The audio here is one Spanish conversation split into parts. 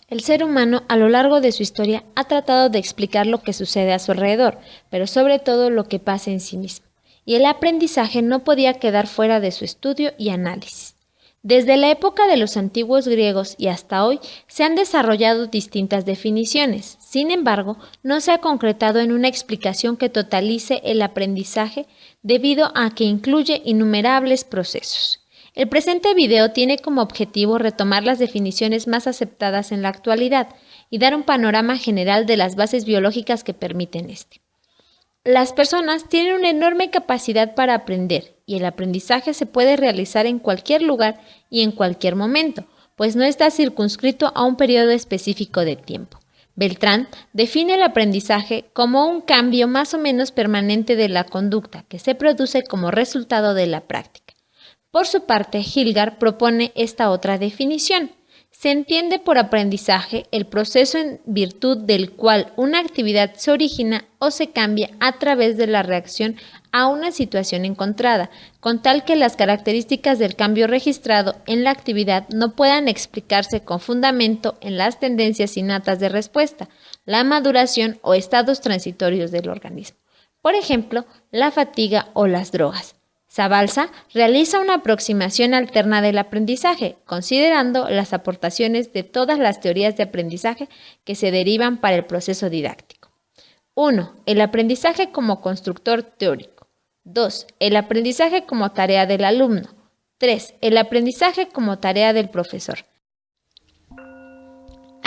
El ser humano a lo largo de su historia ha tratado de explicar lo que sucede a su alrededor, pero sobre todo lo que pasa en sí mismo. Y el aprendizaje no podía quedar fuera de su estudio y análisis. Desde la época de los antiguos griegos y hasta hoy se han desarrollado distintas definiciones. Sin embargo, no se ha concretado en una explicación que totalice el aprendizaje debido a que incluye innumerables procesos. El presente video tiene como objetivo retomar las definiciones más aceptadas en la actualidad y dar un panorama general de las bases biológicas que permiten este. Las personas tienen una enorme capacidad para aprender y el aprendizaje se puede realizar en cualquier lugar y en cualquier momento, pues no está circunscrito a un periodo específico de tiempo. Beltrán define el aprendizaje como un cambio más o menos permanente de la conducta que se produce como resultado de la práctica. Por su parte, Hilgard propone esta otra definición. Se entiende por aprendizaje el proceso en virtud del cual una actividad se origina o se cambia a través de la reacción a una situación encontrada, con tal que las características del cambio registrado en la actividad no puedan explicarse con fundamento en las tendencias innatas de respuesta, la maduración o estados transitorios del organismo. Por ejemplo, la fatiga o las drogas. Zabalza realiza una aproximación alterna del aprendizaje, considerando las aportaciones de todas las teorías de aprendizaje que se derivan para el proceso didáctico. 1. El aprendizaje como constructor teórico. 2. El aprendizaje como tarea del alumno. 3. El aprendizaje como tarea del profesor.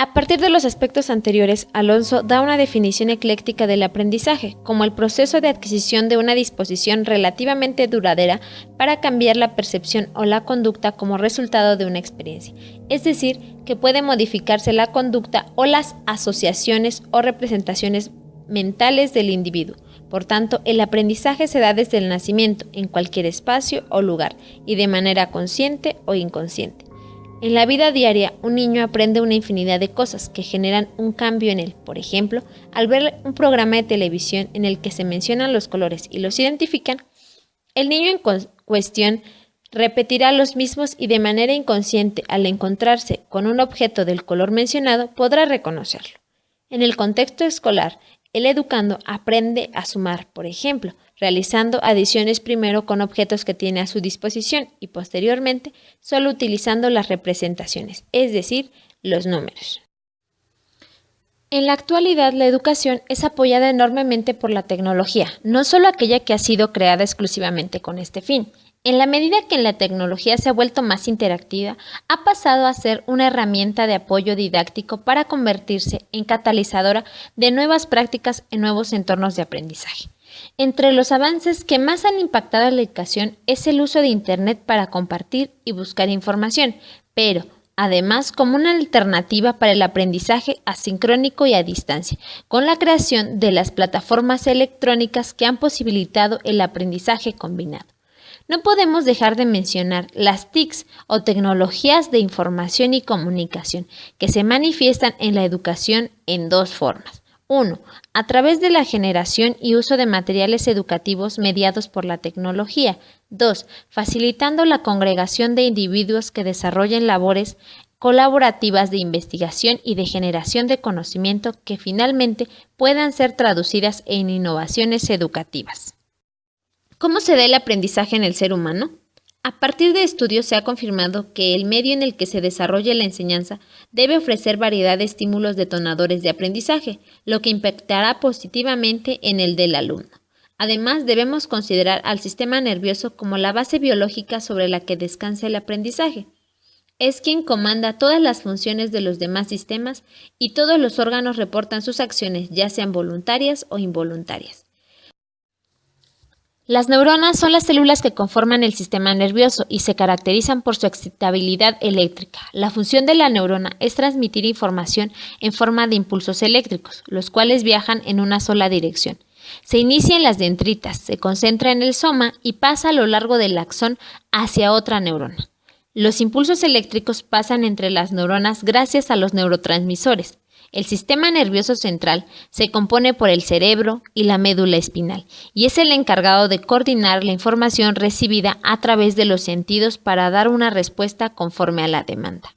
A partir de los aspectos anteriores, Alonso da una definición ecléctica del aprendizaje, como el proceso de adquisición de una disposición relativamente duradera para cambiar la percepción o la conducta como resultado de una experiencia, es decir, que puede modificarse la conducta o las asociaciones o representaciones mentales del individuo. Por tanto, el aprendizaje se da desde el nacimiento, en cualquier espacio o lugar, y de manera consciente o inconsciente. En la vida diaria, un niño aprende una infinidad de cosas que generan un cambio en él. Por ejemplo, al ver un programa de televisión en el que se mencionan los colores y los identifican, el niño en cuestión repetirá los mismos y de manera inconsciente, al encontrarse con un objeto del color mencionado, podrá reconocerlo. En el contexto escolar, el educando aprende a sumar, por ejemplo, realizando adiciones primero con objetos que tiene a su disposición y posteriormente solo utilizando las representaciones, es decir, los números. En la actualidad, la educación es apoyada enormemente por la tecnología, no solo aquella que ha sido creada exclusivamente con este fin. En la medida que la tecnología se ha vuelto más interactiva, ha pasado a ser una herramienta de apoyo didáctico para convertirse en catalizadora de nuevas prácticas en nuevos entornos de aprendizaje. Entre los avances que más han impactado a la educación es el uso de Internet para compartir y buscar información, pero además como una alternativa para el aprendizaje asincrónico y a distancia, con la creación de las plataformas electrónicas que han posibilitado el aprendizaje combinado. No podemos dejar de mencionar las TICs o tecnologías de información y comunicación, que se manifiestan en la educación en dos formas. 1. A través de la generación y uso de materiales educativos mediados por la tecnología. 2. Facilitando la congregación de individuos que desarrollen labores colaborativas de investigación y de generación de conocimiento que finalmente puedan ser traducidas en innovaciones educativas. ¿Cómo se da el aprendizaje en el ser humano? A partir de estudios se ha confirmado que el medio en el que se desarrolla la enseñanza debe ofrecer variedad de estímulos detonadores de aprendizaje, lo que impactará positivamente en el del alumno. Además, debemos considerar al sistema nervioso como la base biológica sobre la que descansa el aprendizaje. Es quien comanda todas las funciones de los demás sistemas y todos los órganos reportan sus acciones, ya sean voluntarias o involuntarias. Las neuronas son las células que conforman el sistema nervioso y se caracterizan por su excitabilidad eléctrica. La función de la neurona es transmitir información en forma de impulsos eléctricos, los cuales viajan en una sola dirección. Se inicia en las dendritas, se concentra en el soma y pasa a lo largo del axón hacia otra neurona. Los impulsos eléctricos pasan entre las neuronas gracias a los neurotransmisores. El sistema nervioso central se compone por el cerebro y la médula espinal y es el encargado de coordinar la información recibida a través de los sentidos para dar una respuesta conforme a la demanda.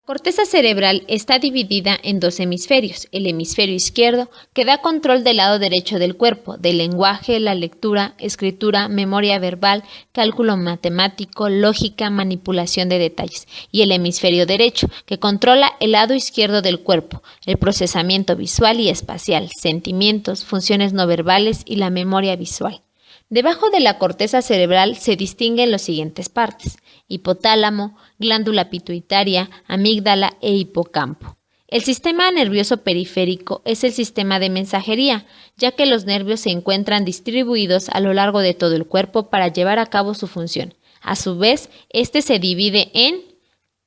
La corteza cerebral está dividida en dos hemisferios. El hemisferio izquierdo, que da control del lado derecho del cuerpo, del lenguaje, la lectura, escritura, memoria verbal, cálculo matemático, lógica, manipulación de detalles. Y el hemisferio derecho, que controla el lado izquierdo del cuerpo, el procesamiento visual y espacial, sentimientos, funciones no verbales y la memoria visual. Debajo de la corteza cerebral se distinguen las siguientes partes: hipotálamo, glándula pituitaria, amígdala e hipocampo. El sistema nervioso periférico es el sistema de mensajería, ya que los nervios se encuentran distribuidos a lo largo de todo el cuerpo para llevar a cabo su función. A su vez, este se divide en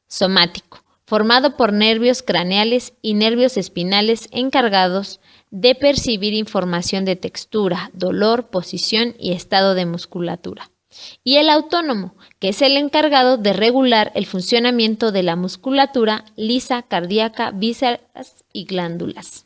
somático, formado por nervios craneales y nervios espinales encargados de percibir información de textura, dolor, posición y estado de musculatura. Y el autónomo, que es el encargado de regular el funcionamiento de la musculatura lisa, cardíaca, vísceras y glándulas.